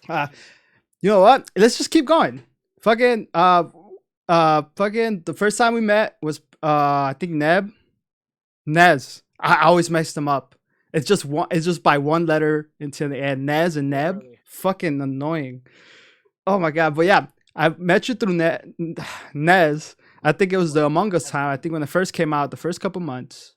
Uh, you know what? Let's just keep going. Fucking fucking the first time we met was I think Nez. I always messed them up. It's just one. It's just by one letter until the end. Nez and Neb. Literally. Fucking annoying. Oh my god. But yeah, I met you through Nez. I think it was the Among Us time. I think when it first came out, the first couple months,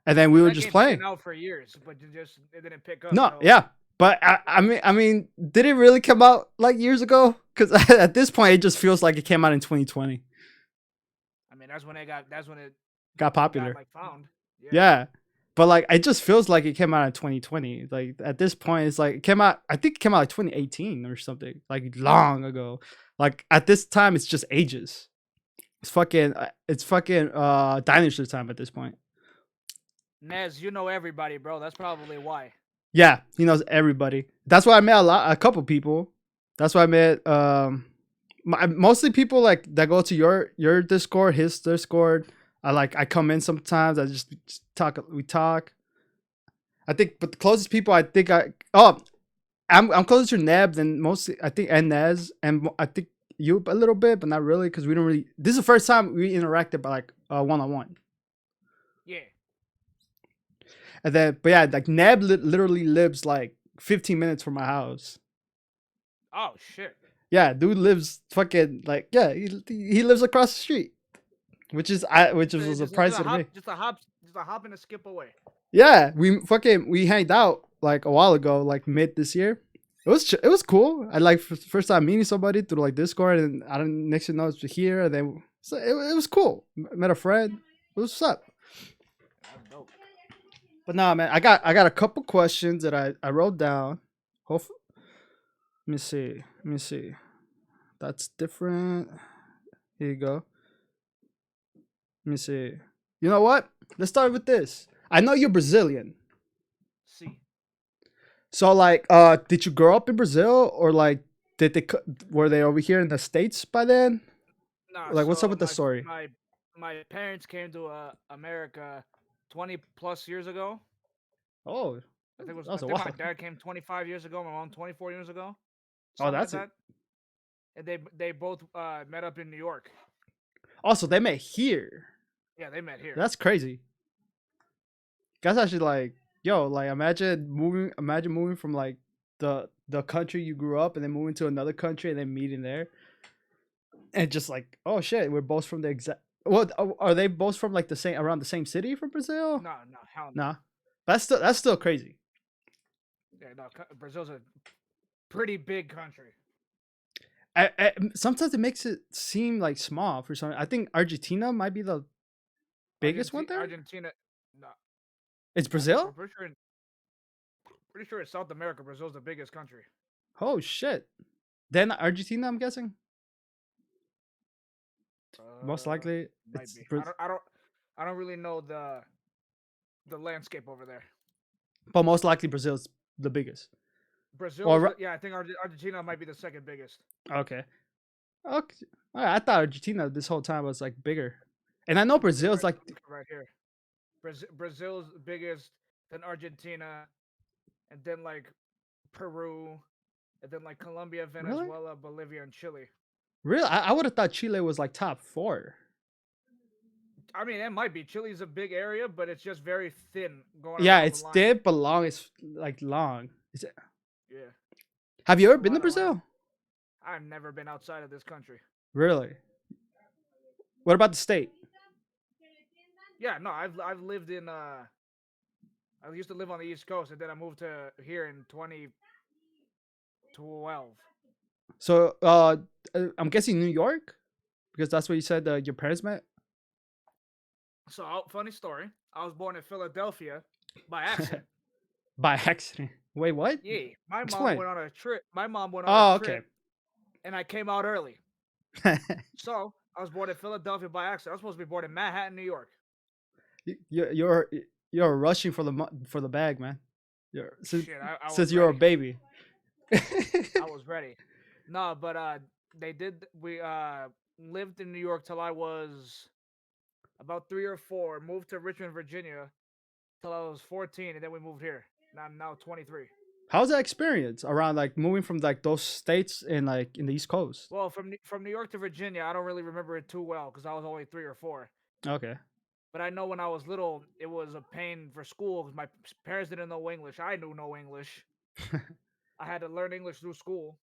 and then we were That just game's been playing. out for years, but it didn't pick up. No, So yeah, but I mean, did it really come out like years ago? Because at this point, it just feels like it came out in 2020. I mean, that's when it Got got popular. like found. Yeah. Yeah. But like it just feels like it came out in 2020. Like at this point it's like it came out I think it came out like 2018 or something. Like long ago. Like at this time it's just ages. It's fucking dinosaur time at this point. Nez, you know everybody, bro. That's probably why. Yeah, he knows everybody. That's why I met a couple people. That's why I met mostly people like that go to your Discord, his Discord. I come in sometimes. I just talk. We talk. I think, but the closest people I think I'm closer to Neb than mostly I think and Nez and I think you a little bit, but not really because we don't really. This is the first time we interacted by like one on one. Yeah. And then, but yeah, like Neb literally lives like 15 minutes from my house. Oh shit. Yeah, dude lives fucking like yeah, he lives across the street, which was a surprise to me. Just a hop and a skip away. Yeah, we hanged out like a while ago, like mid this year. It was cool. I like first time meeting somebody through like Discord, and I don't next thing you know it's here, and then so it was cool. Met a friend. What's up? That's dope. But nah, man, I got a couple questions that I wrote down. Hopefully, let me see. Let me see. That's different. Here you go. Let me see. You know what? Let's start with this. I know you're Brazilian. See. So like did you grow up in Brazil or like did they were they over here in the States by then? Nah, Like what's up so with the story? my parents came to America 20 plus years ago. Oh, that was I a think my while. dad came 25 years ago, my mom 24 years ago. Oh, Something like that's it. that. And they both met up in New York. Also, they met here. Yeah, they met here. That's crazy. That's actually like, yo, like imagine moving from like the country you grew up and then moving to another country and then meeting there. And just like, oh shit, we're both from the exact. Well, are they both from like the same around the same city from Brazil? No, no, hell no. Nah, that's still crazy. Yeah, no. Brazil's a pretty big country. Sometimes it makes it seem like small for some. I think Argentina might be the biggest one there. Argentina. No, It's Brazil. I'm pretty sure it's South America. Brazil's the biggest country. Oh shit. Then Argentina, I'm guessing. Most likely, Might it's be. I don't really know the landscape over there. but most likely Brazil's the biggest. Brazil's Or yeah, I think Argentina might be the second biggest. okay, okay. Alright, I thought Argentina this whole time was like bigger, and I know Brazil's like Right here. Brazil's biggest, then Argentina, and then like Peru, and then like Colombia, really, Venezuela, Bolivia, and Chile. really. I would have thought Chile was like top four. I mean, it might be. Chile's a big area, but it's just very thin going Yeah, around the it's line. dead, but long. It's like long. Is it? Yeah. Have you ever A been to lot of land. Brazil? I've never been outside of this country. Really? What about the state? Yeah, no, I've lived in I used to live on the East Coast, and then I moved to here in 2012. So, I'm guessing New York because that's where you said your parents met. So, funny story. I was born in Philadelphia by accident. By accident. Wait, what? Yeah, my mom Explain. went on a trip. My mom went on a Oh, okay. trip, and I came out early. So I was born in Philadelphia by accident. I was supposed to be born in Manhattan, New York. you're you're rushing for for the bag, man. You're Shit, I since was you're a ready. baby. I was ready. No, but they did. We lived in New York till I was about 3 or 4. Moved to Richmond, Virginia, till I was 14, and then we moved here. Now I'm now 23. How's that experience around like moving from like those states in like in the East Coast? Well, from New York to Virginia, I don't really remember it too well because I was only 3 or 4. Okay. But I know when I was little, it was a pain for school because my parents didn't know English. I knew no English. I had to learn English through school.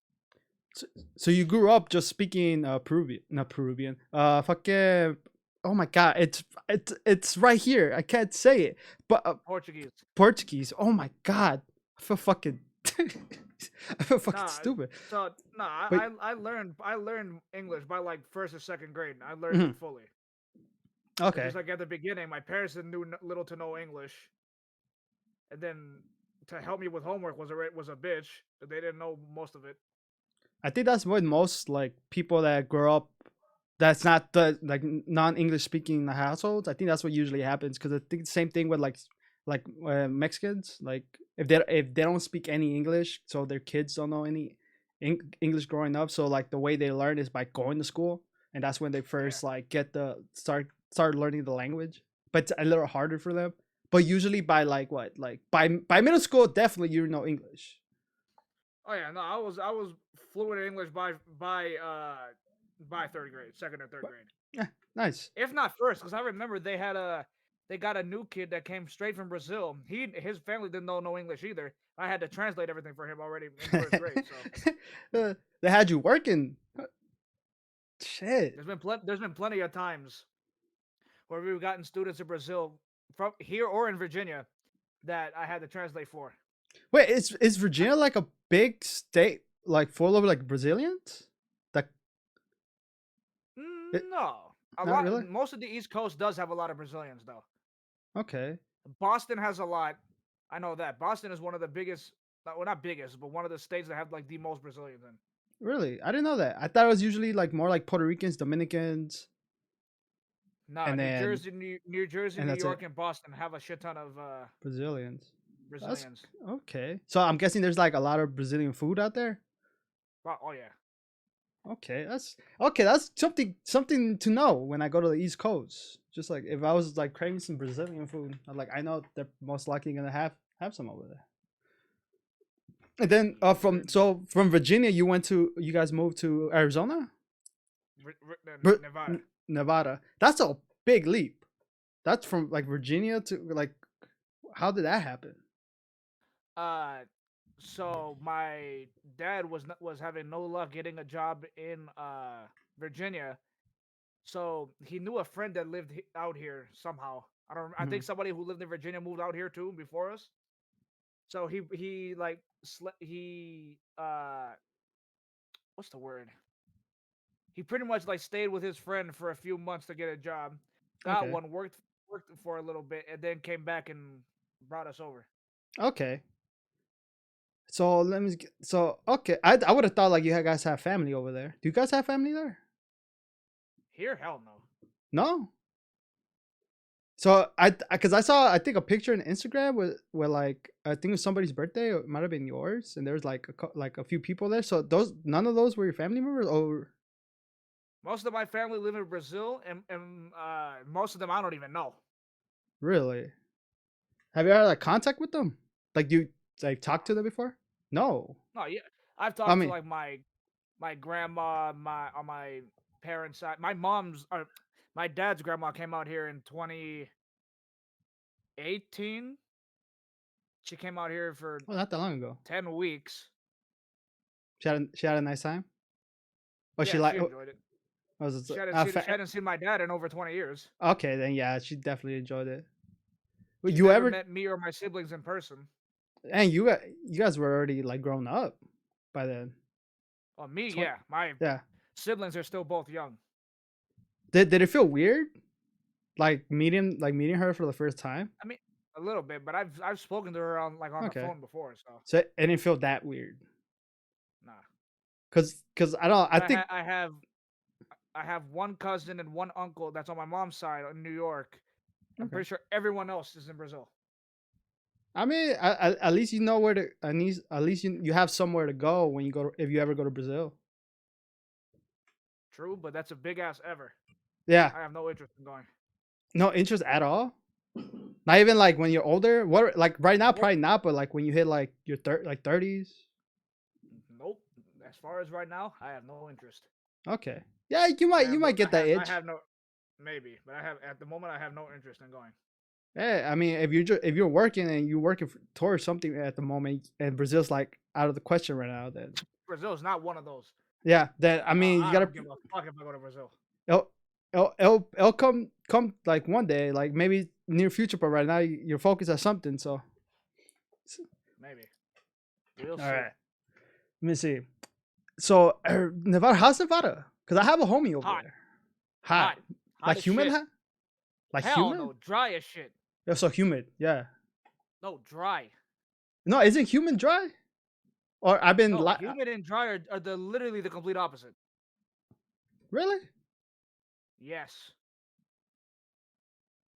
So, so you grew up just speaking Peruvian, not Peruvian. Fucking. Oh my god, it's right here. I can't say it, but Portuguese. Portuguese. Oh my god, I feel fucking. I feel fucking Nah, stupid. so nah, But I learned English by like first or second grade. I learned mhm, it fully. But okay, just like at the beginning, my parents knew little to no English, and then to help me with homework was a bitch. But they didn't know most of it. I think that's what most like people that grow up that's not the like non-English speaking households. I think that's what usually happens because I think the same thing with Mexicans. Like if they don't speak any English, so their kids don't know any English growing up. So like the way they learn is by going to school, and that's when they Yeah. first like get the start learning the language. But it's a little harder for them. But usually by like what like by middle school, definitely you know English. Oh yeah, no, I was fluent in English by third grade, second or third But grade, yeah, nice. if not first, because I remember they got a new kid that came straight from Brazil. His family didn't know no English either. I had to translate everything for him already in first grade. So They had you working. Shit. there's been plenty of times where we've gotten students in Brazil from here or in Virginia that I had to translate for. Wait, is I, Virginia like a big state, like full of like Brazilians? That it, no, not really. most of the East Coast does have a lot of Brazilians though. Okay, Boston has a lot. I know that Boston is one of the biggest, well, not biggest, but one of the states that have like the most Brazilians in. really? I didn't know that. I thought it was usually like more like Puerto Ricans, Dominicans, Nah, and then New Jersey, and New that's it. York, and Boston have a shit ton of Brazilians. That's Brazilians. okay. So I'm guessing there's like a lot of Brazilian food out there. Oh yeah, Okay, that's okay. That's something to know when I go to the East Coast. Just like if I was like craving some Brazilian food, I'm like I know they're most likely gonna have some over there. And then from Virginia, you guys moved to Arizona, Nevada. Nevada. That's a big leap. That's from like Virginia to like how did that happen? Uh, so my dad was having no luck getting a job in Virginia. So he knew a friend that lived out here somehow. I don't. I Mhm. think somebody who lived in Virginia moved out here too before us. So he like he what's the word? He pretty much like stayed with his friend for a few months to get a job, got Okay, one, worked for a little bit, and then came back and brought us over. okay. So so okay. I would have thought like you guys have family over there. Do you guys have family there? Here, hell no. No. So because I saw I think a picture on Instagram where like I think it was somebody's birthday or it might have been yours and there was like like a few people there. So those none of those were your family members or Most of my family live in Brazil, and most of them I don't even know. really? Have you had like contact with them? Like you like No, talked to them before? No. no, yeah. I've I talked to mean, like my grandma, my on my parents' side. My dad's grandma came out here in 2018. She came out here for well, not that long ago. 10 weeks. She had a nice time. Was she Yeah, like? she enjoyed it. Was it, She hadn't seen my dad in over 20 years. okay, then yeah, she definitely enjoyed it. Would She's you never ever? met me or my siblings in person. And you guys were already like grown up by then. Well, me, 20, yeah. My yeah. siblings are still both young. Did it feel weird? Like meeting her for the first time? I mean, a little bit, but I've spoken to her on the Okay. phone before, so So it didn't feel that weird. nah. Cause I don't I But think I have one cousin and one uncle that's on my mom's side in New York. I'm okay. pretty sure everyone else is in Brazil. I mean at least you know where to at least you have somewhere to go when you go if you ever go to Brazil. True, but that's a big ass ever. Yeah. I have no interest in going. No interest at all? Not even like when you're older. What like right now, Nope. probably not. But like when you hit like your like 30s. Nope. As far as right now, I have no interest. Okay. Yeah, you might get that I itch. have no. Maybe, but I have at the moment I have no interest in going. Yeah, I mean, if you're working and you're working towards something at the moment, and Brazil's like out of the question right now, then Brazil is not one of those. yeah, then I mean you I gotta don't give a fuck if I go to Brazil. it'll come like one day, like maybe near future, but right now you're focused on something. So Maybe. We'll all see. right, let me see. So Nevada, how's Nevada? Because I have a homie over Hot. there. Hot. Like as humid, shit. hot? Like Hell humid? no. Dry as shit. Yeah, so humid. Yeah. No, dry. No, isn't humid dry? Or I've been No, humid and dry are literally the complete opposite. really? Yes.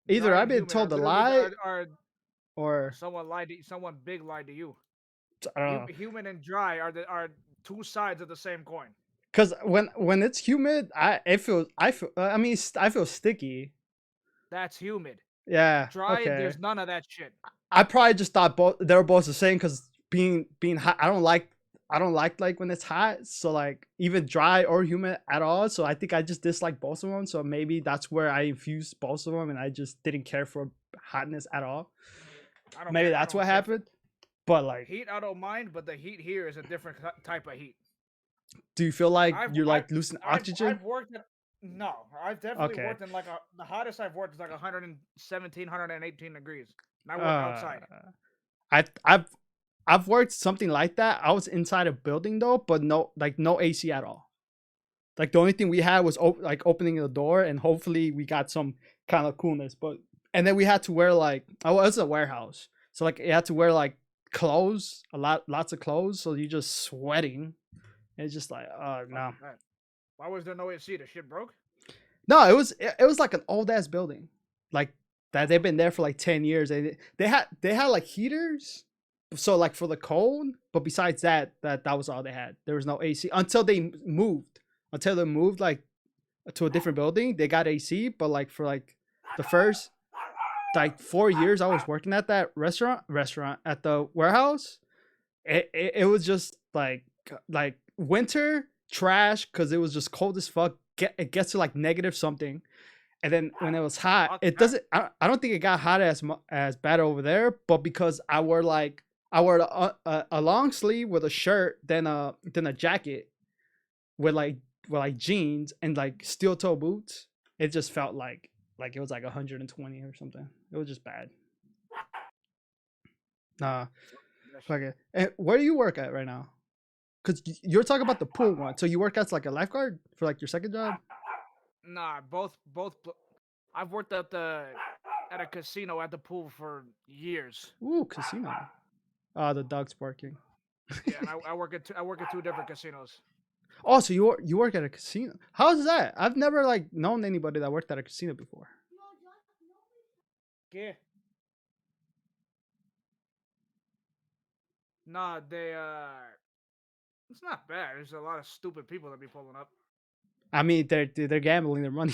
Either Dry I've and been humid told a lie, or or someone big lied to you. I don't know. Humid and dry are two sides of the same coin. Cause when it's humid, I feel I mean I feel sticky. That's humid. Yeah. Dry, Okay. there's none of that shit. I probably just thought both they were both the same because being hot, I don't like when it's hot. So like even dry or humid at all. So I think I just dislike both of them. So maybe that's where I infused both of them, and I just didn't care for hotness at all. Maybe that's what happened. But like heat, I don't mind, but the heat here is a different type of heat. do you feel like you're like losing oxygen? I've worked at, no, I've definitely worked in like the hottest I've worked is like 117, 118 degrees. And I work outside. I've worked something like that. I was inside a building though, but no AC at all. Like the only thing we had was opening the door, and hopefully we got some kind of coolness. But and then we had to wear like it was a warehouse, so like you had to wear like clothes, lots of clothes, so you're just sweating. It's just like no. Why was there no AC? The shit broke? No, it was like an old ass building, like that they've been there for like 10 years. They had like heaters, so like for the cold, but besides that was all they had. There was no AC until they moved. Until they moved like to a different building, they got AC. But like for like the first like 4 years I was working at that restaurant at the warehouse, it was just like winter trash because it was just cold as fuck. It gets to like negative something, and then when it was hot, it doesn't. I don't think it got hot as bad over there, but because I wore a long sleeve with a shirt, then a jacket with like jeans and like steel toe boots, it just felt like it was like 120 or something. It was just bad. Nah, fuck it. And where do you work at right now? Because you're talking about the pool one. So you work as like a lifeguard for like your second job? Nah, both. I've worked at a casino at the pool for years. Ooh, casino. The dog's barking. Yeah, and I work at two different casinos. Oh, so you work at a casino? How's that? I've never like known anybody that worked at a casino before. Yeah. Nah, it's not bad. There's a lot of stupid people that be pulling up. I mean, they're gambling their money.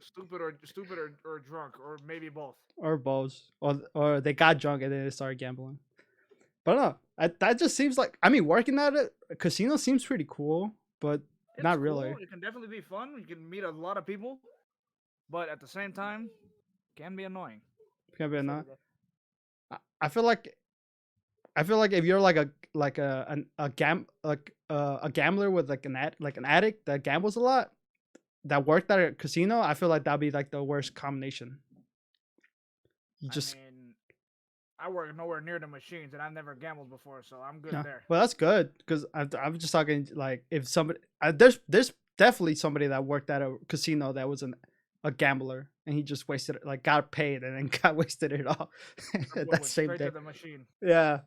stupid or drunk or maybe both. Or both, or they got drunk and then they started gambling. But no, that just seems like working at a casino seems pretty cool, but it's not really. Cool. It can definitely be fun. You can meet a lot of people, but at the same time, can be annoying. Can be annoying. I feel like if you're like a gambler with like an addict that gambles a lot, that worked at a casino, I feel like that'd be like the worst combination. I work nowhere near the machines, and I've never gambled before, so I'm good there. Well, that's good because I'm just talking like if somebody there's definitely somebody that worked at a casino that was a gambler and he just wasted it, like got paid and then got wasted it all. That same day. The machine. Yeah,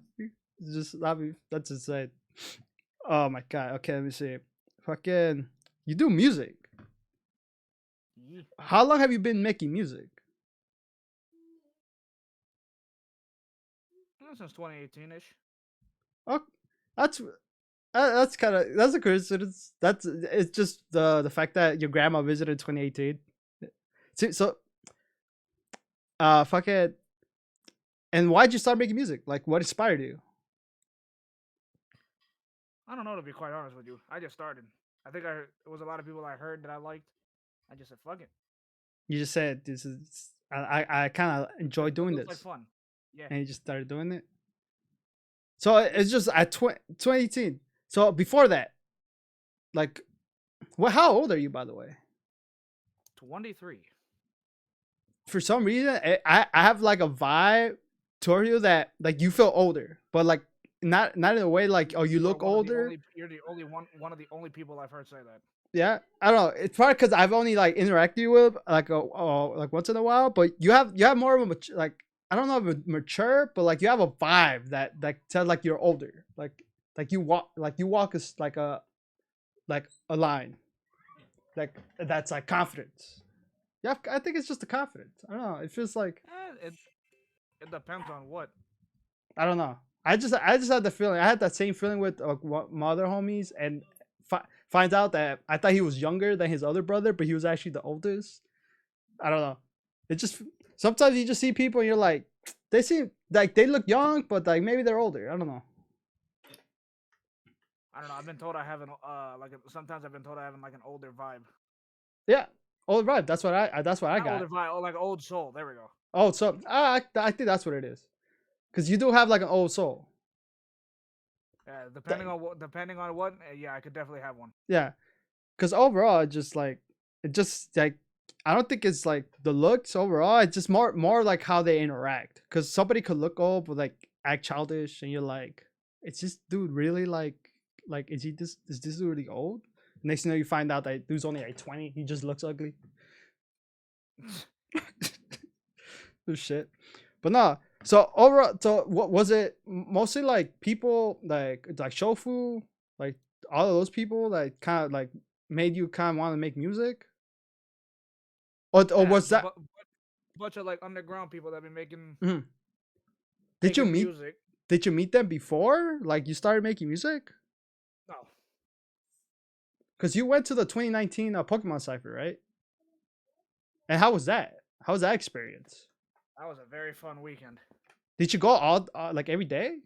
that's insane. Oh my god. Okay, let me see. Fucking, you do music. Yeah. How long have you been making music? Since 2018-ish. Oh, that's a coincidence. It's just the fact that your grandma visited in 2018. So Fuck it. And why'd you start making music? Like, what inspired you? I don't know, to be quite honest with you. I just started. I think it was a lot of people I heard that I liked. I just said, fuck it. You just said this is. I kind of enjoy It doing looks like this, fun. Yeah. and you just started doing it. So it's just at 2018. So before that, like, what? How old are you, by the way? 23. For some reason, I have like a vibe toward you that like you feel older, but like not in a way like you You are look one of the older. only. You're the only one of the only people I've heard say that. Yeah, I don't know. It's probably because I've only like interacted with like like once in a while, but you have more of a like I don't know if it's mature, but like you have a vibe that tells like you're older. Like you walk as like a line like that's like confidence. Yeah, I think it's just the confidence. I don't know. It feels like It depends on what. I don't know. I just had the feeling. I had that same feeling with my other homies, and finds out that I thought he was younger than his other brother, but he was actually the oldest. I don't know. It just sometimes you just see people and you're like, they seem like they look young, but like maybe they're older. I don't know. I don't know. I've been told I have an sometimes I've been told I have like an older vibe. Yeah, old vibe. That's what I Not got. older vibe, like old soul. There we go. Oh, so I think that's what it is, because you do have like an old soul. Yeah, That- depending on what, yeah, I could definitely have one. yeah, because overall, it just like I don't think it's like the looks overall. It's just more like how they interact. Because somebody could look old but like act childish, and you're like, it's this dude really like is this dude really old? Next thing you know, you find out that dude's only like 20. He just looks ugly. Oh shit. But no. So overall, so what was it? Mostly like people like Shofu, like all of those people that kind of like made you kind of want to make music, or Yeah, was that? bunch of like underground people that be Mhm. Did you making meet? music. Did you meet them before? Like you started making music? No, Because you went to the 2019 Pokemon Cypher, right? And how was that? How was that experience? that was a very fun weekend. Did you go all like every day?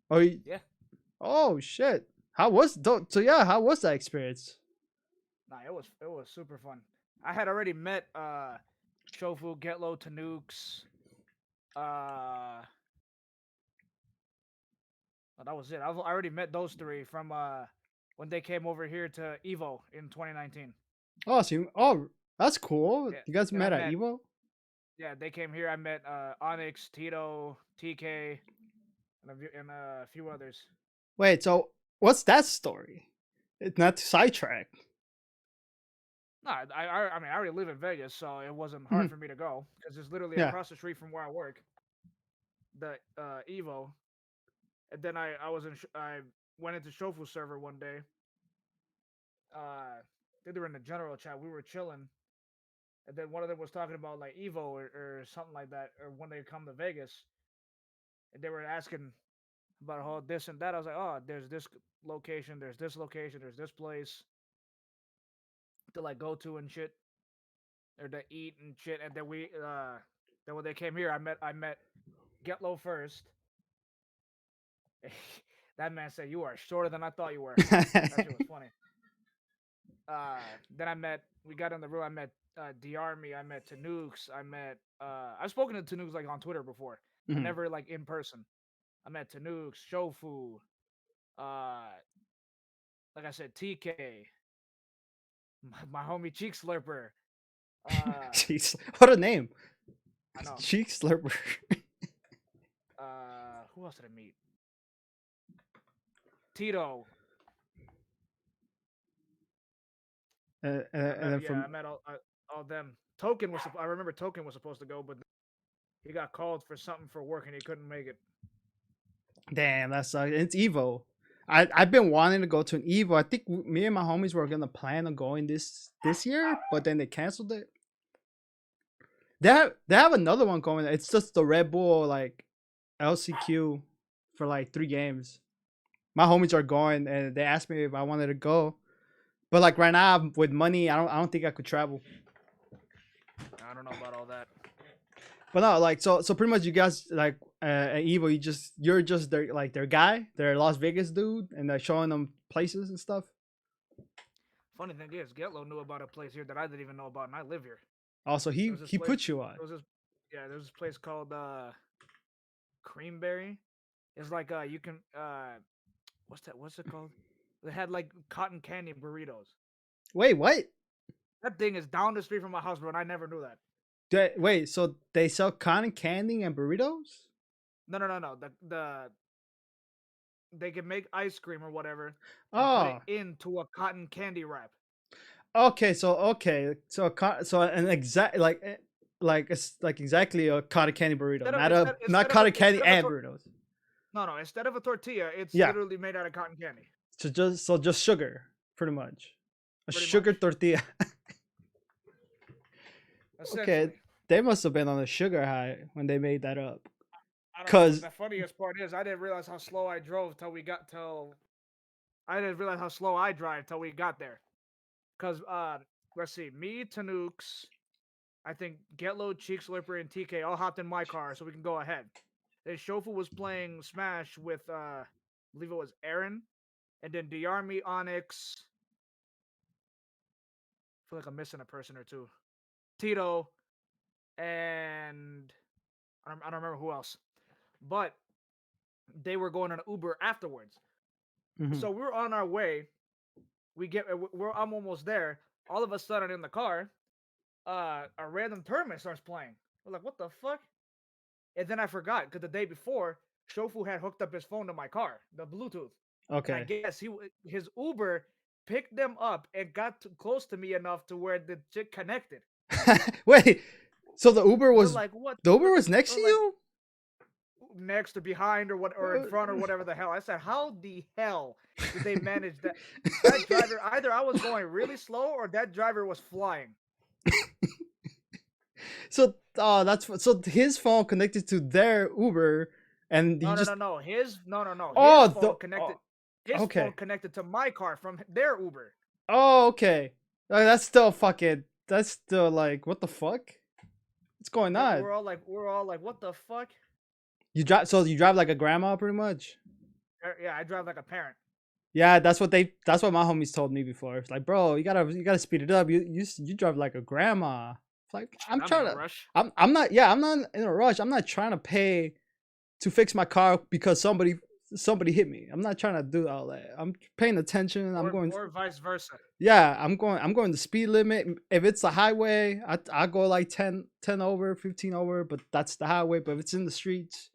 Or Yeah, oh shit! How was so yeah? How was that experience? nah, it was super fun. I had already met Shofu, Getlow, Tanukes. Oh, that was it. I already met those three from when they came over here to Evo in 2019. Oh, so that's cool. Yeah, You guys and I met at met Evo? yeah, they came here. I met Onyx, Tito, TK, and a few others. Wait, so what's that story? It's not to sidetrack. No, I mean I already live in Vegas, so it wasn't hard Mhm. for me to go because it's literally Yeah. across the street from where I work. The Evo, and then I went into Shofu server one day. They were in the general chat. We were chilling, and then one of them was talking about like Evo or something like that, or when they come to Vegas, and they were asking about all this and that. I was like, oh, there's this location, there's this location, there's this place to like go to and shit, or to eat and shit. And then when they came here, I met Getlow first. That man said, "You are shorter than I thought you were." That shit was funny. Then we got in the room. I met D-Army. I met Tanukes. I've spoken to Tanukes like on Twitter before, but Mhm. never like in person. I met Tanukes, Shofu, uh, like I said, TK, my homie Cheek Slurper. Jeez, what a name. I know. Cheek slurper. Who else did I meet? Tito. And I met, then yeah, from I met all them. Token was. I remember Token was supposed to go, but he got called for something for work and he couldn't make it. damn, that sucks. It's Evo. I've been wanting to go to an Evo. I think me and my homies were gonna plan on going this year, but then they canceled it. They have another one going. It's just the Red Bull like LCQ for like 3 games. My homies are going, and they asked me if I wanted to go. But like right now with money, I don't think I could travel. I don't know about all that. But no, like so pretty much you guys like at Evo, you're just their guy, their Las Vegas dude, and they're showing them places and stuff. Funny thing is, Getlo knew about a place here that I didn't even know about, and I live here. Also, There was this he place. put you on. There was this, yeah, there was this place called Creamberry. It's like you can what's that? What's it called? They had like cotton candy burritos. Wait, what? That thing is down the street from my house, bro, and I never knew that. Wait, so they sell cotton candy and burritos? No. The they can make ice cream or whatever and put Oh, it into a cotton candy wrap. okay. So an exact like it's like exactly a cotton candy burrito, Instead of not cotton candy and burritos. no, instead of a tortilla, it's Yeah. literally made out of cotton candy. So just sugar, pretty much, a Pretty sugar much. tortilla. Okay, Essentially. they must have been on a sugar high when they made that up. I don't know. 'Cause The funniest part is I didn't realize how slow I drove till we got till I didn't realize how slow I drive till we got there. Cause let's see, me, Tanooks, I think Getlo, Cheek Slipper, and TK all hopped in my car so we can go ahead. Then Shofu was playing Smash with I believe it was Aaron, and then Diarmi, Onyx. I feel like I'm missing a person or two. Tito, and I don't remember who else. But they were going on an Uber afterwards. mhm. So we're on our way. I'm almost there. All of a sudden in the car, a random tournament starts playing. We're like, what the fuck? And then I forgot because the day before, Shofu had hooked up his phone to my car, the Bluetooth. And I Okay. guess his Uber picked them up and got close to me enough to where the chick connected. Wait, so the Uber We're was like, what? the Uber was next to We're like, you? next or behind or what or in front or whatever the hell. I said, how the hell did they manage that? That driver, either I was going really slow or that driver was flying. So so his phone connected to their Uber, and he No. just No. His oh phone connected. His okay. phone connected to my car from their Uber. Oh, okay. That's still fucking. That's still like, what the fuck? What's going on? We're all like, what the fuck? You drive, so you drive like a grandma, pretty much. Yeah, I drive like a parent. Yeah, that's what my homies told me before. It's like, bro, you gotta speed it up. You drive like a grandma. It's like I'm in trying a to. rush. I'm not. Yeah, I'm not in a rush. I'm not trying to pay to fix my car because somebody hit me. I'm not trying to do all that. I'm paying attention. I'm going. Or vice versa. Yeah, I'm going the speed limit. If it's a highway, I go like 10 over, 15 over, but that's the highway. But if it's in the streets,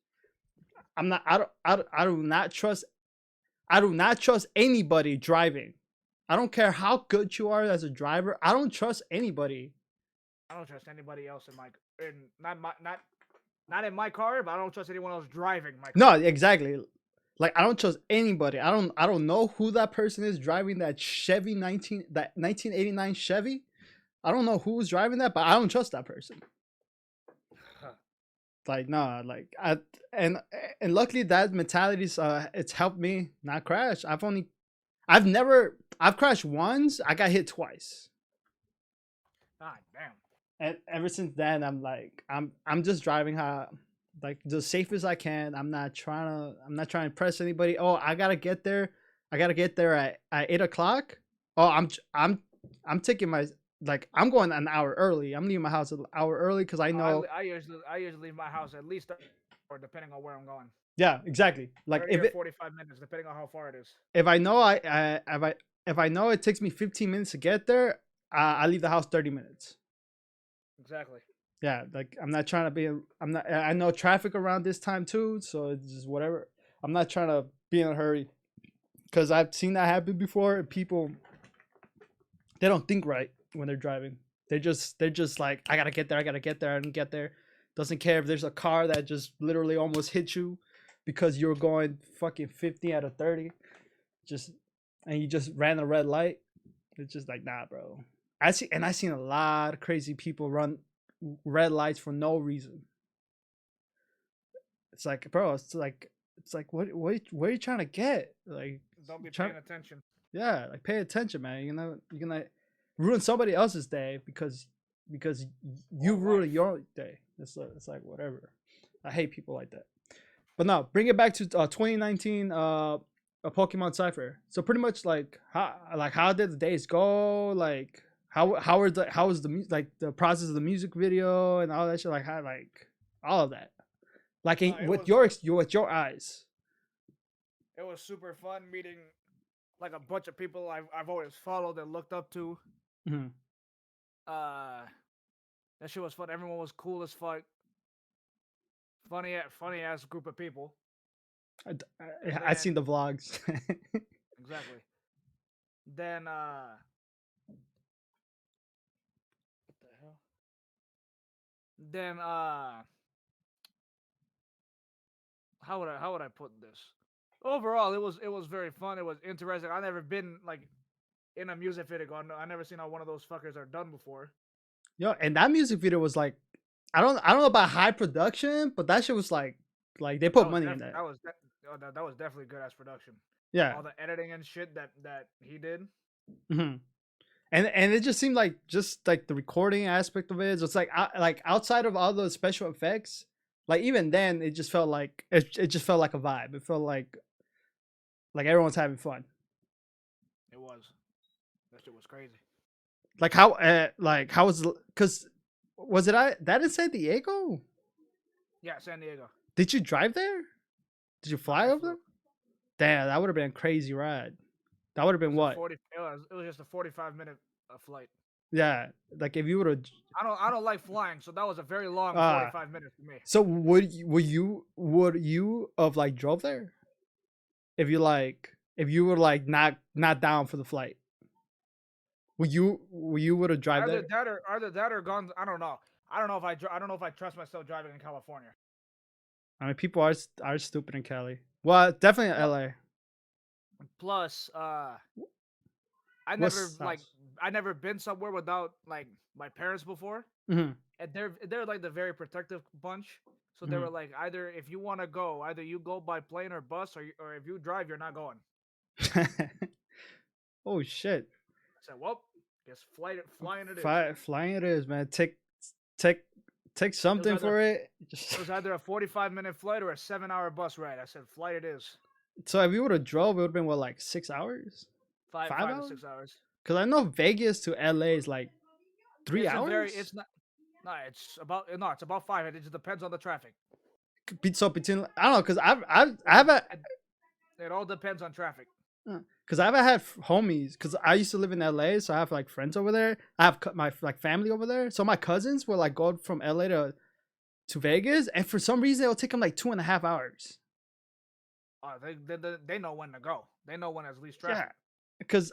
I'm not. I do not trust. I do not trust anybody driving. I don't care how good you are as a driver. I don't trust anybody. I don't trust anybody else not in my car, but I don't trust anyone else driving my car. No, exactly. Like, I don't trust anybody. I don't know who that person is driving that 1989 Chevy. I don't know who's driving that, but I don't trust that person. Like, nah, like and luckily that mentality's it's helped me not crash. I've crashed once. I got hit twice. God damn. And ever since then, I'm like, I'm just driving how, like, the safest I can. I'm not trying to impress anybody. Oh, I gotta get there at 8 o'clock. Oh, I'm taking my, like, I'm going an hour early. I'm leaving my house an hour early because I know. I usually leave my house at least or depending on where I'm going. Yeah, exactly. Like, 45 minutes, depending on how far it is. If I know if I know it takes me 15 minutes to get there, I leave the house 30 minutes. Exactly. Yeah, like, I'm not trying to be. I know traffic around this time too, so it's just whatever. I'm not trying to be in a hurry because I've seen that happen before. And people, they don't think right when they're driving. They're just like, I gotta get there. I didn't get there. Doesn't care if there's a car that just literally almost hit you because you're going fucking 50 out of 30. And you just ran a red light. It's just like, nah, bro. I've seen a lot of crazy people run red lights for no reason. It's like, bro, it's like what are you trying to get? Like, don't be paying attention. Yeah, like, pay attention, man. You're gonna ruin somebody else's day because because you Or ruined life. your day. It's like whatever. I hate people like that. But no, bring it back to 2019. A Pokemon Cypher. So pretty much how did the days go? Like how was the like the process of the music video and all that shit? Like how like all of that. Like It with was with your eyes. it was super fun meeting like a bunch of people I've always followed and looked up to. Mm-hmm. Uh, that shit was fun. Everyone was cool as fuck. Funny ass group of people. And I seen then the vlogs. exactly. Then what the hell? Then how would I put this? Overall, it was very fun. It was interesting. I never been like in a music video. I never seen how one of those fuckers are done before. Yo, and that music video was like, I don't know about high production, but that shit was like they put money in that. That was definitely good ass production. Yeah. All the editing and shit that he did. Hmm. And it just seemed like just like the recording aspect of it. It's like outside of all those special effects, like even then it just felt like it just felt like a vibe. It felt like everyone's having fun. It was. That shit was crazy. Like how was because was it that in San Diego? Yeah, San Diego. Did you drive there? Did you fly I over flew. there? Damn, that would have been a crazy ride. That would have been what? It was just a 45-minute flight. Yeah, like if you would have. I don't like flying, so that was a very long Uh 45 minutes for me. so would you have like drove there if you were like not down for the flight? Would you would have drive there? Either that or gone. I don't know. I don't know if I trust myself driving in California. I mean, people are stupid in Cali. Well, definitely in LA. Plus, What's I never been somewhere without like my parents before, mm-hmm, and they're like the very protective bunch. So they were like, either if you want to go, either you go by plane or bus, or if you drive, you're not going. mm-hmm. Oh shit! I said, well, guess flying it is. Flying it is, man. Take take something for it. It was either a 45-minute flight or a 7-hour bus ride. I said, flight it is. So if you would have drove, it would have been what, like 6 hours? Five 5 to hours? 6 hours. Because I know Vegas to LA is like 3 hours. It's not. No, it's about 5. It just depends on the traffic. So between I don't know, because I haven't It all depends on traffic. because I haven't had homies because I used to live in LA, so I have like friends over there. I have my like family over there, so my cousins will like go from LA to Vegas, and for some reason it'll take them like 2.5 hours. They know when to go. They know when there's least traffic. Yeah, because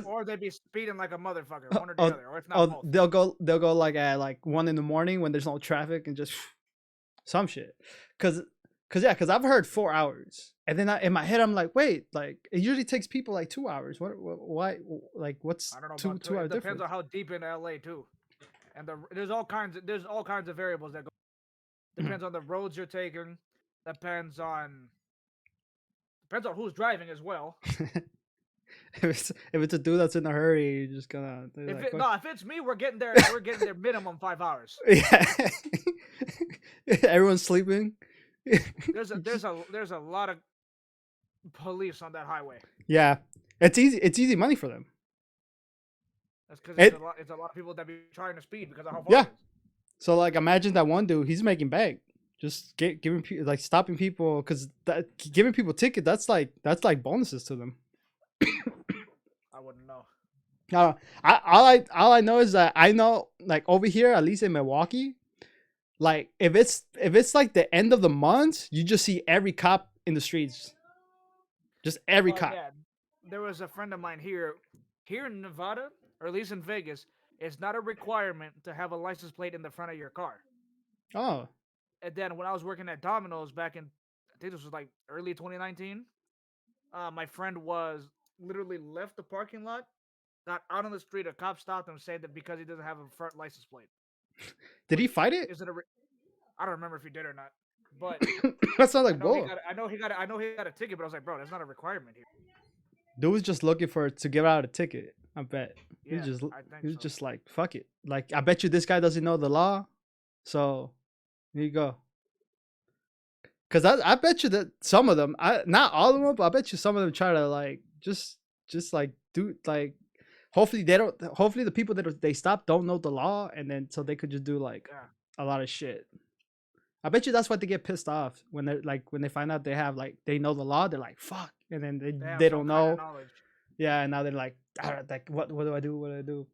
or they be speeding like a motherfucker, one or the other, or if not both. they'll go like at like 1 in the morning when there's no traffic and just some shit. Because I've heard 4 hours, and then in my head I'm like, wait, like it usually takes people like 2 hours. Why? Like what's I don't know two about 2 hour It depends difference? on how deep in LA too, and there's all kinds of variables that go. Depends on the roads you're taking. Depends on who's driving as well. If it's a dude that's in a hurry, you're just gonna If it's me, we're getting there. We're getting there minimum 5 hours. Yeah. Everyone's sleeping. There's a lot of police on that highway. Yeah, it's easy money for them. That's because it's a lot of people that be trying to speed because of how far it is. So like, imagine that one dude, he's making bank, just giving people like stopping people because giving people ticket. That's like bonuses to them. I wouldn't know. All I know is that I know like over here, at least in Milwaukee, like if it's like the end of the month, you just see every cop in the streets. Just every cop. Yeah. There was a friend of mine here in Nevada, or at least in Vegas. It's not a requirement to have a license plate in the front of your car. Oh. And then when I was working at Domino's back in, I think this was like early 2019, my friend was literally left the parking lot, got out on the street. A cop stopped him, said that because he doesn't have a front license plate. Did he fight it? I don't remember if he did or not, but that sounds like bull. I know he got a ticket, but I was like, bro, that's not a requirement here. Dude was just looking to give out a ticket. I bet Yeah, I he think was so. just like fuck it. Like I bet you this guy doesn't know the law, so here you go. Cause I bet you that some of them, I not all of them, but I bet you some of them try to like just like do like. Hopefully they don't. Hopefully the people that they stop don't know the law, and then so they could just do like Yeah, a lot of shit. I bet you that's why they get pissed off when they're like when they find out they have like they know the law. They're like fuck, and then they have they some don't kind of know. knowledge. Yeah, and now they're like, "Ah, like what do I do? What do I do?"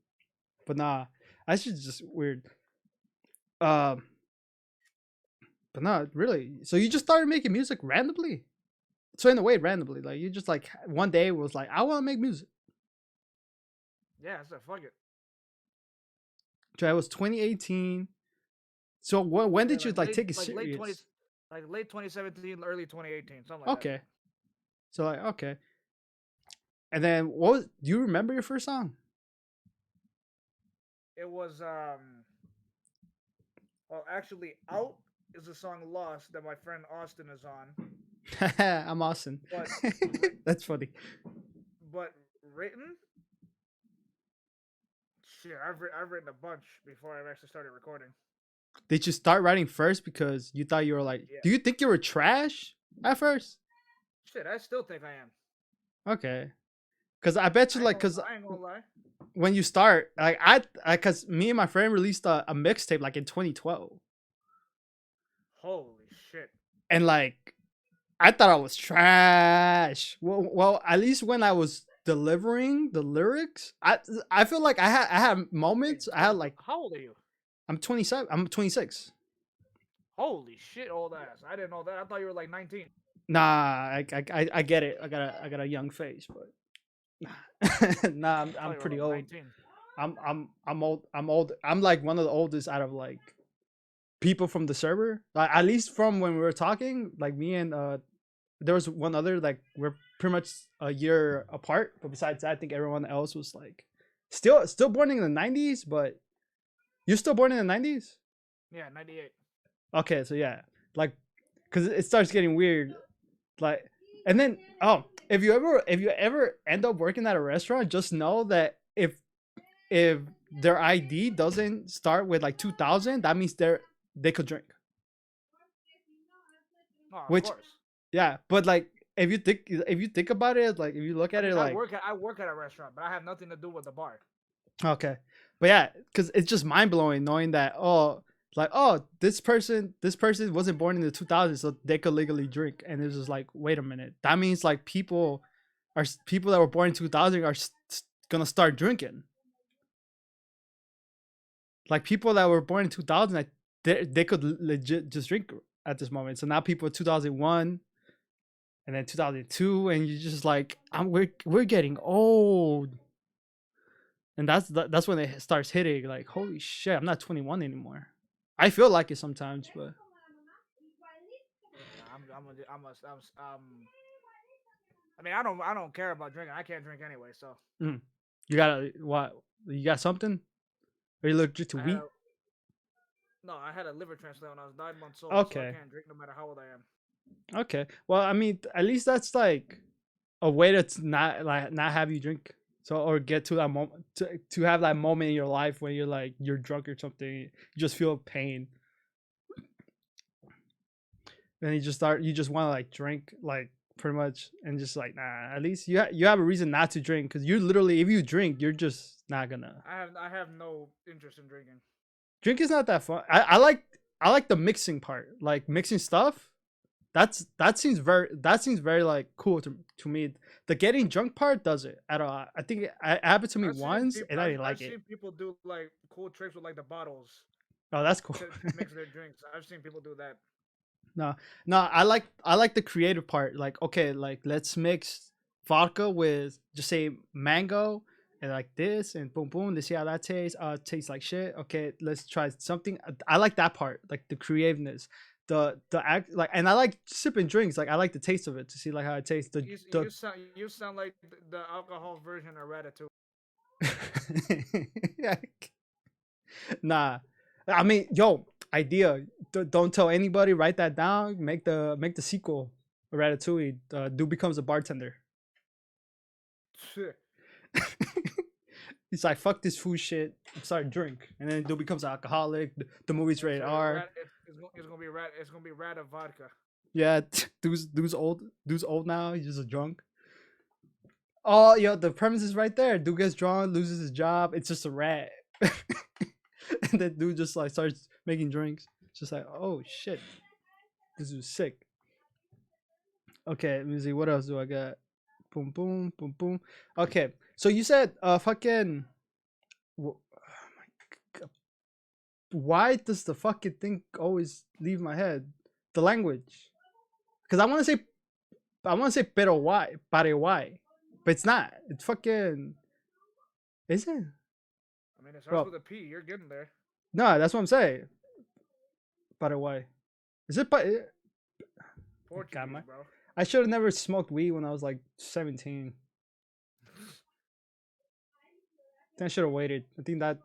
But nah, that's just weird. Um, but not really. So you just started making music randomly. So in a way, randomly, like you just like one day was like, I want to make music. Yeah, I said fuck it. So it was 2018. So when Yeah, did you like take it like late 20, serious? like late 2017, early 2018, something like that. Okay, so like okay, and then what was? Do you remember your first song? It was well, actually, out is a song "Lost" that my friend Austin is on, I'm Austin. but That's funny. but written, shit, I've written a bunch before I've actually started recording. Did you start writing first because you thought you were like? Yeah, Do you think you were trash at first? shit, I still think I am. Okay, because I bet you like because I ain't gonna lie. when you start like because me and my friend released a mixtape like in 2012, Holy shit. and like I thought I was trash. Well, at least when I was delivering the lyrics, I feel like I had Wait, moments. I had like how old are you? I'm 27. I'm 26. Holy shit, old ass. I didn't know that. I thought you were like 19. Nah, I get it. I got a young face, but nah, I thought I'm you were pretty like old. 19. I'm old. I'm old. I'm like one of the oldest out of like people from the server. Like at least from when we were talking, like me and there was one other like we're pretty much a year apart. But besides that, I think everyone else was like still born in the 90s. But you're still born in the 90s. Yeah, 98. Okay, so yeah, like because it starts getting weird. Like, and then if you ever end up working at a restaurant, just know that if their ID doesn't start with like 2000, that means they could drink. No, of Which course. yeah, but like if you think about it, like if you look I at it mean, like I work at a restaurant, but I have nothing to do with the bar. okay, but yeah, because it's just mind blowing knowing that like this person wasn't born in the 2000s, so they could legally drink, and it's just like wait a minute, that means like people that were born in 2000 are gonna start drinking. Like people that were born in 2000, like they could legit just drink at this moment. So now people 2001 and then 2002, and you're just like, we're getting old, and that's when it starts hitting. Like, holy shit, I'm not 21 anymore. I feel like it sometimes, but Nah, I mean, I don't care about drinking. I can't drink anyway, so mm, you gotta what? You got something? Are you allergic to I had wheat? a no, I had a liver transplant when I was 9 months old, so I Okay, can't drink no matter how old I am. okay. Well, I mean, at least that's like a way to not have you drink. So or get to that moment to have that moment in your life when you're like you're drunk or something, you just feel pain. Then you just want to like drink like pretty much and just like nah. At least you have a reason not to drink because you literally if you drink you're just not gonna I have no interest in drinking. drink is not that fun. I like the mixing part like mixing stuff. That seems very like cool to me. The getting drunk part does it at all. I think it happened to me once and I didn't like I've it. seen people do like cool tricks with like the bottles Oh, that's cool. to mix their drinks. I've seen people do that. No, no, I like the creative part. Like, okay, like let's mix vodka with just say mango and like this and boom boom. Let's see how that tastes. It tastes like shit. Okay, let's try something. I like that part, like the creativeness, the act like, and I like sipping drinks. Like I like the taste of it to see like how it tastes. You sound like the alcohol version of Ratatouille. Yeah. Nah, I mean, yo, idea. Don't tell anybody. Write that down. Make the sequel. Ratatouille. Dude becomes a bartender. He's like, fuck this food shit. I'm starting to drink, and then dude becomes an alcoholic. The movie's rated R. It's gonna be rat. It's gonna be rat of vodka. Yeah, dude's old. Dude's old now. He's just a drunk. Oh, yo, the premise is right there. Dude gets drunk, loses his job. It's just a rat, and then dude just like starts making drinks. It's just like, oh shit, this is sick. Okay, let me see. What else do I got? Boom, boom, boom, boom. Okay, so you said, fucking. Oh my God. Why does the fucking thing always leave my head? The language, because I want to say pero why, pare why, but it's not. It's fucking. Is it? I mean, it starts with a P. You're getting there. No, that's what I'm saying. Pare why? Is it? Portuguese, bro. I should have never smoked weed when I was like 17. I should have waited. I think that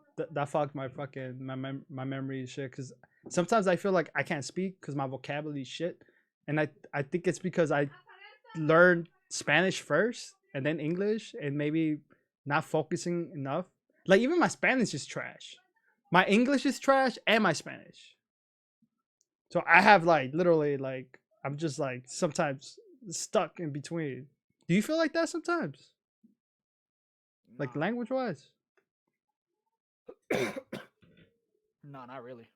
fucked my fucking my memory and shit. Cause sometimes I feel like I can't speak because my vocabulary is shit, and I think it's because I learned Spanish first and then English, and maybe not focusing enough. Like even my Spanish is trash. My English is trash and my Spanish. So I have like literally like I'm just like sometimes stuck in between. Do you feel like that sometimes? Nah. Like language wise? No, not really.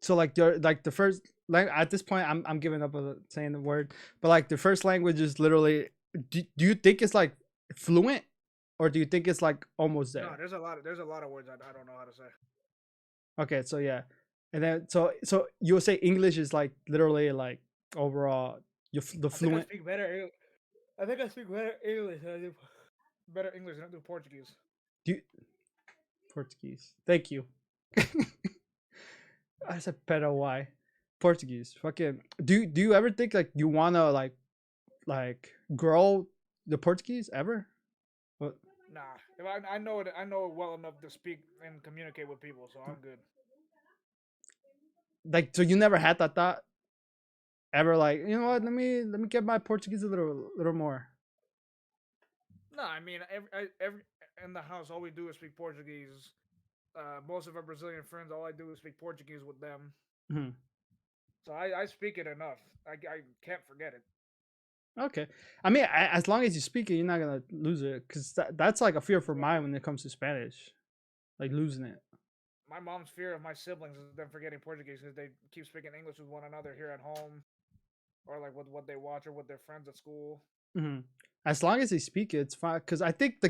So like the first at this point I'm giving up on saying the word, but like the first language is literally. Do you think it's like fluent, or do you think it's like almost there? No, there's a lot of words I don't know how to say. Okay, so yeah, and then so you'll say English is like literally like overall the fluent. I think I speak better English than I do better English than I do Portuguese. Portuguese. Thank you. I said better why. Portuguese. Fucking. Do you ever think like you wanna like grow the Portuguese ever? What? Nah, I know it well enough to speak and communicate with people, so I'm good. Like, so you never had that thought ever? Like, you know what? Let me get my Portuguese a little more. No, I mean every in the house all we do is speak Portuguese. Most of our Brazilian friends, all I do is speak Portuguese with them. Mm-hmm. So I speak it enough. I can't forget it. Okay, I mean, as long as you speak it, you're not gonna lose it, because that's like a fear for mine when it comes to Spanish, like losing it. My mom's fear of my siblings is them forgetting Portuguese because they keep speaking English with one another here at home, or like with what they watch or with their friends at school. Mm-hmm. As long as they speak it, it's fine. Because I think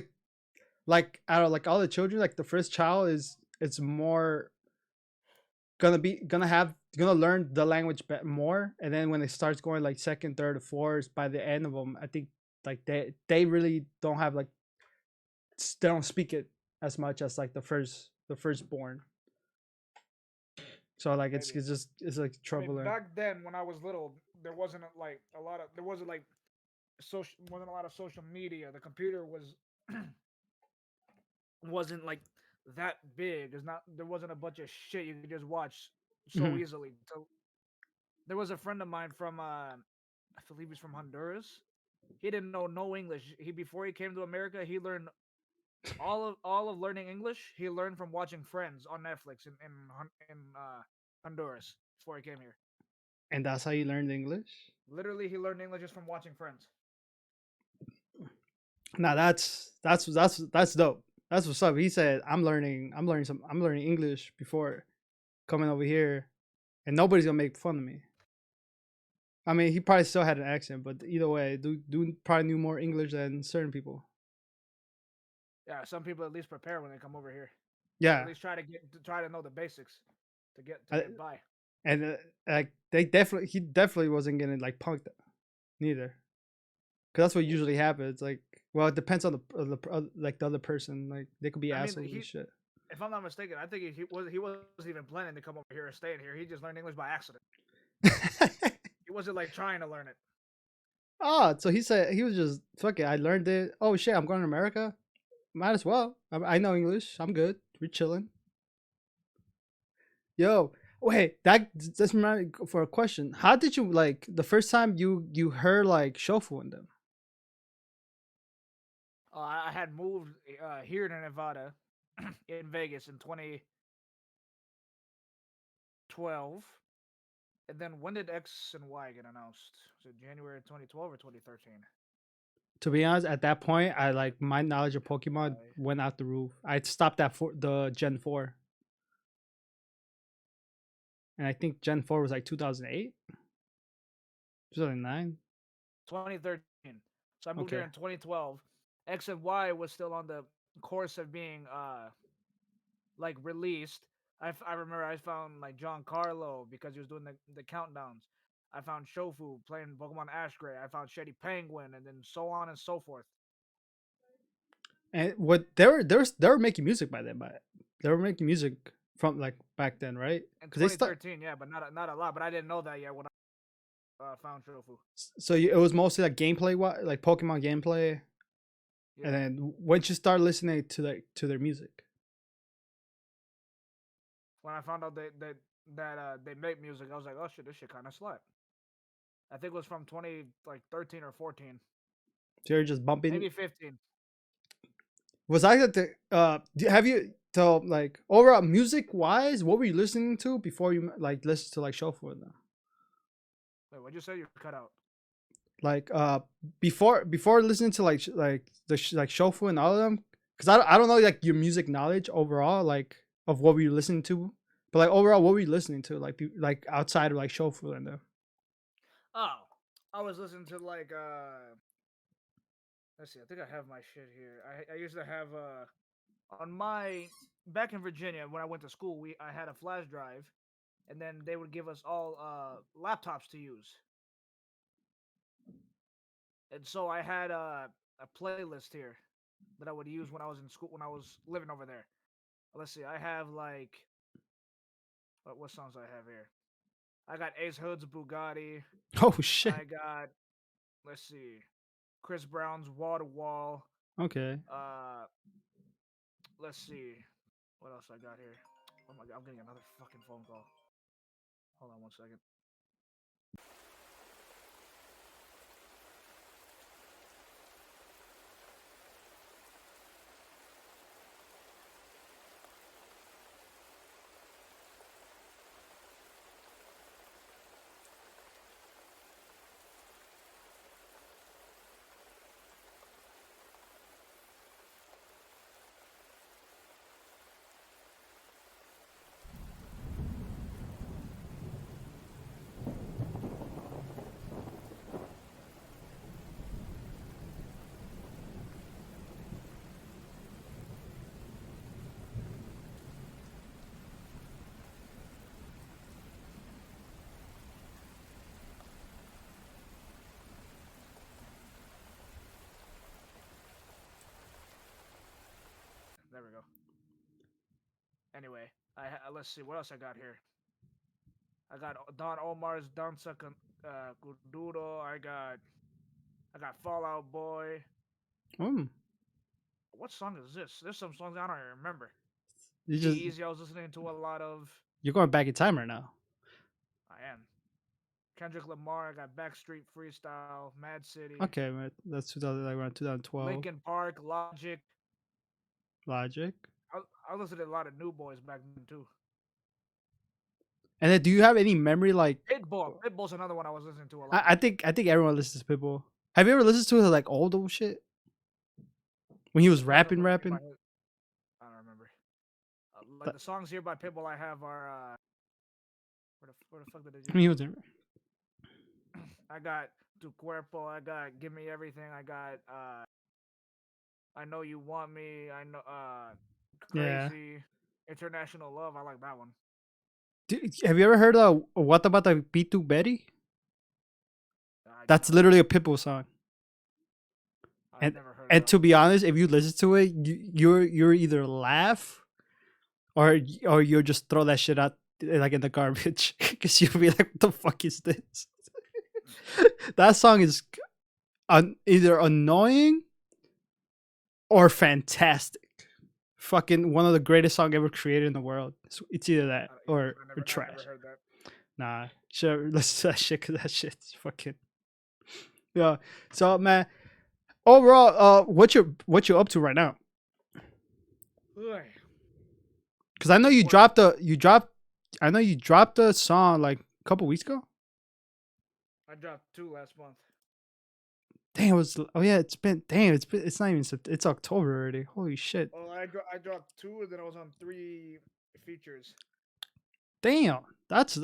like out of like all the children, like the first child it's more gonna learn the language more, and then when it starts going like second, third, or fourth, by the end of them, I think like they really don't have like they don't speak it as much as like the firstborn. So like it's like trouble. I mean, back then when I was little, there wasn't like a lot of social media. The computer wasn't like that big. There wasn't a bunch of shit you could just watch so easily. So there was a friend of mine from I believe he's from Honduras. He didn't know no English. Before he came to America, he learned all of learning English. He learned from watching Friends on Netflix in Honduras before he came here. And that's how you learned English? Literally, he learned English just from watching Friends. Now that's dope. That's what's up. He said, I'm learning English before coming over here, and nobody's gonna make fun of me. I mean, he probably still had an accent, but either way, dude probably knew more English than certain people. Yeah, some people at least prepare when they come over here. Yeah, at least try to know the basics to get by. And like he definitely wasn't getting like punked, neither. Because that's what usually happens. Like, well, it depends on the other person. Like, they could be assholes and shit. If I'm not mistaken, I think he wasn't even planning to come over here and stay in here. He just learned English by accident. He wasn't like trying to learn it. Oh, so he said he was just fuck it. I learned it. Oh shit, I'm going to America. Might as well. I know English. I'm good. We're chilling. Yo, wait. That's me for a question. How did you like the first time you heard like Shofu in them? I had moved here to Nevada, in Vegas in 2012. And then when did X and Y get announced? Was it January 2012 or 2013? To be honest, at that point, I like my knowledge of Pokemon Right. went out the roof. I stopped at the Gen 4. And I think Gen 4 was like 2008, 2009. 2013. So I moved here Okay. in 2012. X and Y was still on the course of being like released. I remember I found like John Carlo because he was doing the countdowns. I found Shofu playing Pokemon Ash Gray. I found Shady Penguin, and then so on and so forth. And what they were making music by then, but they were making music from like back then, right? In Because they start. 2013, yeah, but not a lot. But I didn't know that yet when I found Shofu. So it was mostly like gameplay, like Pokemon gameplay. And Yeah. then once you start listening to their music, When I found out they make music, I was like, oh shit, this shit kind of slap. I think it was from 13 or 14, so you're just bumping. maybe 15. Was I at the have you so like overall music wise, what were you listening to before you like listen to like Shuffle now? Wait, what'd you say? You cut out. Like before listening to like like Shuffle and all of them, because I don't know like your music knowledge overall like of what were you listening to, but like overall what were you listening to like outside of like Shuffle and them. Oh, I was listening to like let's see, I think I have my shit here. I used to have on my back in Virginia when I went to school, I had a flash drive, and then they would give us all laptops to use. And so I had a playlist here that I would use when I was in school when I was living over there. Let's see, I have like what songs I have here? I got Ace Hood's Bugatti. Oh shit. I got, let's see, Chris Brown's Wall to Wall. Okay. Uh, let's see, what else I got here? Oh my god, I'm getting another fucking phone call. Hold on one second. There we go. Anyway, let's see what else I got here. I got Don Omar's Danza Kuduro. I got Fallout Boy. Mm. What song is this? There's some songs I don't even remember. You just Easy, I was listening to a lot of. you're going back in time right now. I am. Kendrick Lamar. I got Backstreet Freestyle, Mad City, Okay, man. That's 2000 like around 2012. Linkin Park, Logic. Logic. I listened to a lot of New Boys back then too. And then do you have any memory like Pitbull. Pitbull's another one I was listening to a lot. I think everyone listens to Pitbull. Have you ever listened to his like old shit? When he was rapping? I don't remember. Like the songs here by Pitbull I have are where the fuck did they I mean, he was in. I got Tu Cuerpo, I got Give Me Everything, I got I Know You Want Me, I know Yeah. Crazy, International Love, I like that one. Have you ever heard of What About the P2 Betty? That's literally a Pitbull song. I've never heard And that to one. be honest, if you listen to it, you're either laugh or you'll just throw that shit out like in the garbage because you'll be like, "What the fuck is this?" That song is either annoying or fantastic. Fucking one of the greatest songs ever created in the world. It's either that or trash. I never heard that. Nah, sure, listen to that shit because that shit's fucking. Yeah. So man, overall, what you up to right now? Ugh. Because I know you Work. dropped a you dropped. I know you dropped a song like a couple weeks ago. I dropped 2 last month. Damn, it was. Oh yeah, it's been. Damn, it's not even. It's October already. Holy shit. Well, I dropped 2, and then I was on 3 features. Damn, that's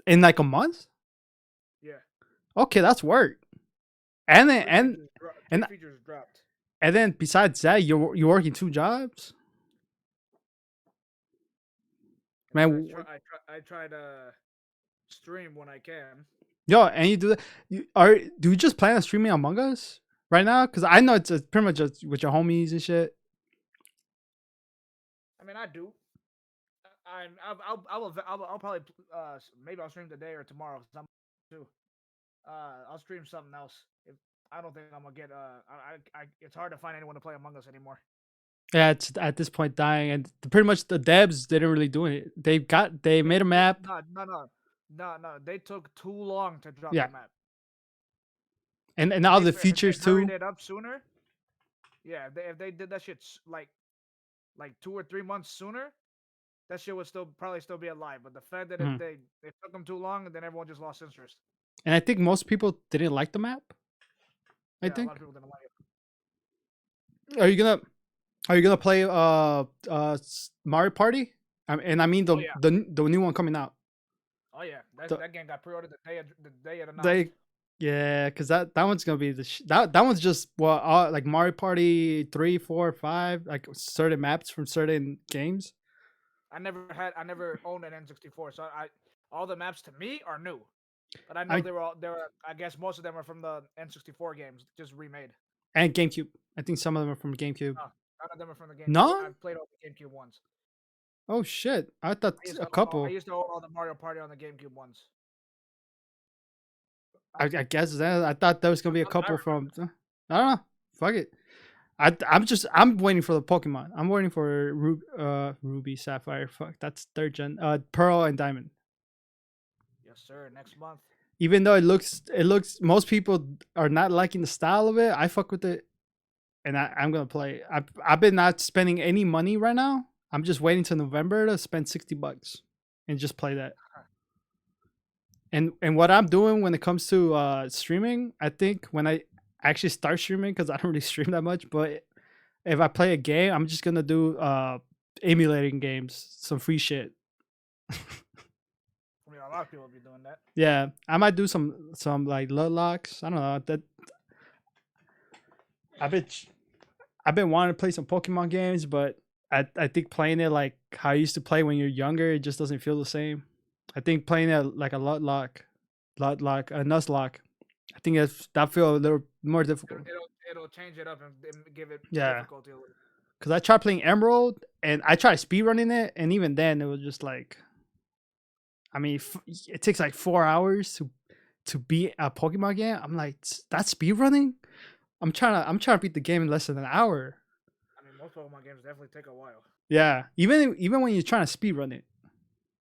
in like a month. Yeah, Okay, that's work. And then 3 and features dropped. and then besides that, you're working 2 jobs, man. I try to stream when I can. Yo, and you do that. Do you just plan on streaming Among Us right now? Because I know it's pretty much just with your homies and shit. I mean, I do. I'll probably maybe I'll stream today or tomorrow. 'Cause I'm too. I'll stream something else. If I don't think I'm gonna get it's hard to find anyone to play Among Us anymore. Yeah, it's at this point dying, and pretty much the devs didn't really do it. They made a map. No. They took too long to drop Yeah, the map. and all the features If they hurried too. it up sooner, yeah. If they did that shit like 2 or 3 months sooner, that shit would probably still be alive. But the fact that Mhm. they took them too long, and then everyone just lost interest. And I think most people didn't like the map. I Yeah, a lot think. of people didn't like it. Are you gonna Are you gonna play Mario Party? And I mean Oh yeah, the new one coming out. oh yeah. The, That game got pre-ordered the day it announced. they Yeah, because that one's gonna be that one's just like Mario Party 3, 4, 5, like certain maps from certain games. I never owned an N64, so all the maps to me are new. But I know I they were I guess most of them are from the N64 games, just remade. and GameCube. I think some of them are from GameCube. No, none of them are from the GameCube. No? I've played all the GameCube ones. Oh shit! I thought a I couple. used to own all the Mario Party on the GameCube ones. I guess that I thought there was gonna be a That's what I couple remember. from. I don't know. Fuck it. I'm waiting for the Pokemon. I'm waiting for Ruby, Sapphire. Fuck, that's third gen. Pearl and Diamond. Yes, sir. Next month. Even though it looks most people are not liking the style of it, I fuck with it, and I'm gonna play. I've been not spending any money right now. I'm just waiting till November to spend $60 and just play that. And what I'm doing when it comes to streaming, I think when I actually start streaming, because I don't really stream that much, but if I play a game, I'm just gonna do emulating games, some free shit. I mean, a lot of people will be doing that. Yeah, I might do some like Ludlocks. I don't know that. I've been I've been wanting to play some Pokemon games, but I think playing it like how I used to play when you're younger, it just doesn't feel the same. I think playing it like a a Nuzlocke, I think that feel a little more difficult. It'll change it up and give it Yeah, difficulty a little. because I tried playing Emerald and I tried speedrunning it, and even then it was just like, I mean, it takes like 4 hours to beat a Pokemon game. I'm like, that's speedrunning. I'm trying to beat the game in less than an hour. I mean, most Pokemon games definitely take a while. Yeah, even when you're trying to speedrun it,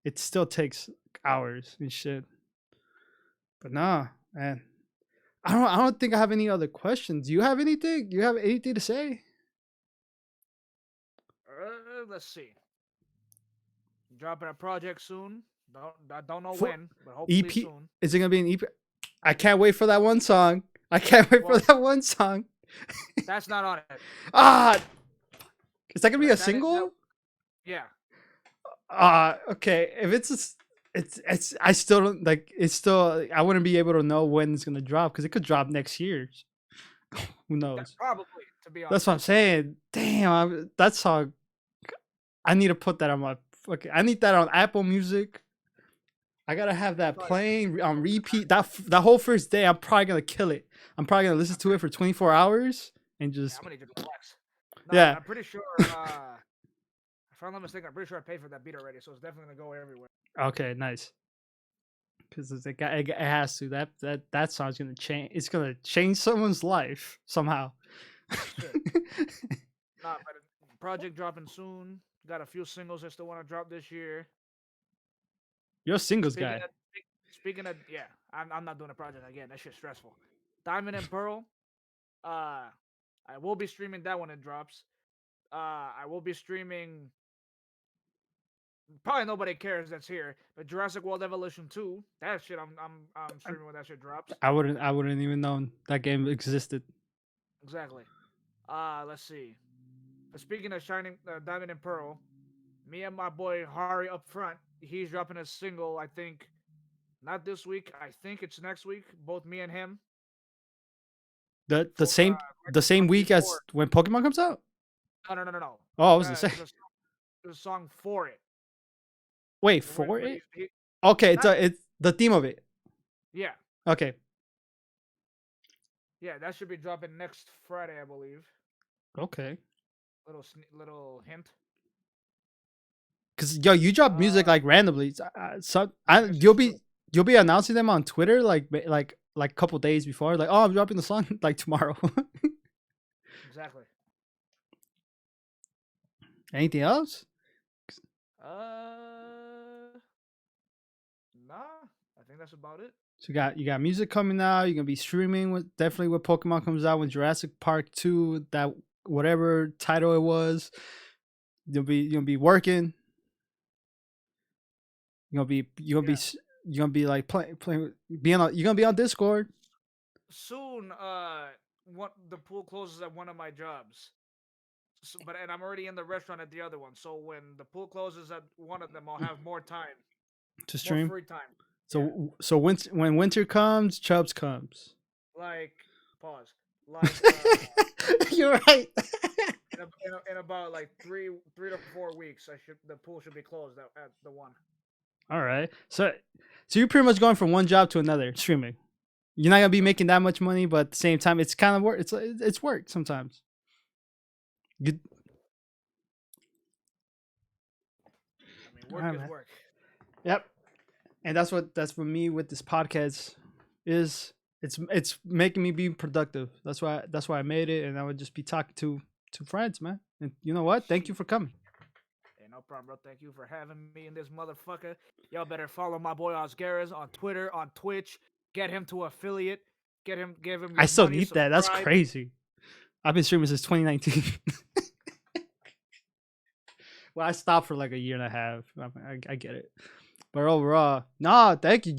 it still takes hours and shit. But nah, man. I don't think I have any other questions. Do you have anything? You have anything to say? Let's see. Dropping a project soon. I don't know For when, but hopefully EP, soon. is it gonna be an EP? I can't wait for that one song. I can't wait Well, for that one song. that's not on it. Ah, is that gonna be a That, that, is- that single? yeah. Okay. If it's I still don't like. It's still I wouldn't be able to know when it's gonna drop because it could drop next year. Who knows? Probably, to be That's honest. what I'm saying. Damn, that song. I need to put that on my. Okay, I need that on Apple Music. I gotta have that playing on repeat. That whole first day, I'm probably gonna kill it. I'm probably gonna listen to it for 24 hours and Yeah, just I'm gonna need to relax. No, yeah. I'm pretty sure. If I'm not mistaken, I'm pretty sure I paid for that beat already, so it's definitely gonna go everywhere. Okay, nice. Because it has to. That song's gonna change. It's gonna change someone's life somehow. Nah, but project dropping soon. Got a few singles I still want to drop this year. You're a singles Speaking guy. of, speaking of, yeah, I'm not doing a project again. That shit's stressful. Diamond and Pearl. I will be streaming that when it drops. I will be streaming. Probably nobody cares that's here, but Jurassic World Evolution 2. That shit, I'm streaming when that shit drops. I wouldn't even know that game existed. Exactly. Let's see. But speaking of Shining Diamond and Pearl, me and my boy Hari up front, he's dropping a single. I think not this week. I think it's next week. Both me and him. The For, the same week as before. when Pokemon comes out. No. Oh, I was gonna say. It's a song for it. Wait, for it? He, Okay, not, it's the theme of it. yeah. Okay. Yeah, that should be dropping next Friday, I believe. Okay. Little hint. Cause yo, you drop music like randomly. You'll be announcing them on Twitter like a couple days before. Like, oh, I'm dropping the song like tomorrow. Exactly. Anything else? Nah. I think that's about it. So you got music coming out. You're gonna be streaming with definitely when Pokemon comes out. When Jurassic Park 2, that whatever title it was, you'll be working. You're gonna be like playing you're gonna be on Discord. Soon, the pool closes at one of my jobs. So, and I'm already in the restaurant at the other one. So when the pool closes at one of them, I'll have more time to stream. More free time. So when winter comes, Chubbz comes. Like pause. Like you're right. in about like 3 to 4 weeks, the pool should be closed at the one. All right. So you're pretty much going from one job to another streaming. You're not gonna be making that much money, but at the same time, it's kind of work. It's work sometimes. Good. I mean, work is work. Yep. And that's what me with this podcast is. It's making me be productive. That's why I made it, and I would just be talking to friends, man. And you know what? Thank you for coming. Hey, no problem, bro. Thank you for having me in this motherfucker. Y'all better follow my boy Ausgarez on Twitter, on Twitch. Get him to affiliate. Give him. I still need that. That's crazy. I've been streaming since 2019. Well, I stopped for like a year and a half. I get it. But overall, nah, thank you.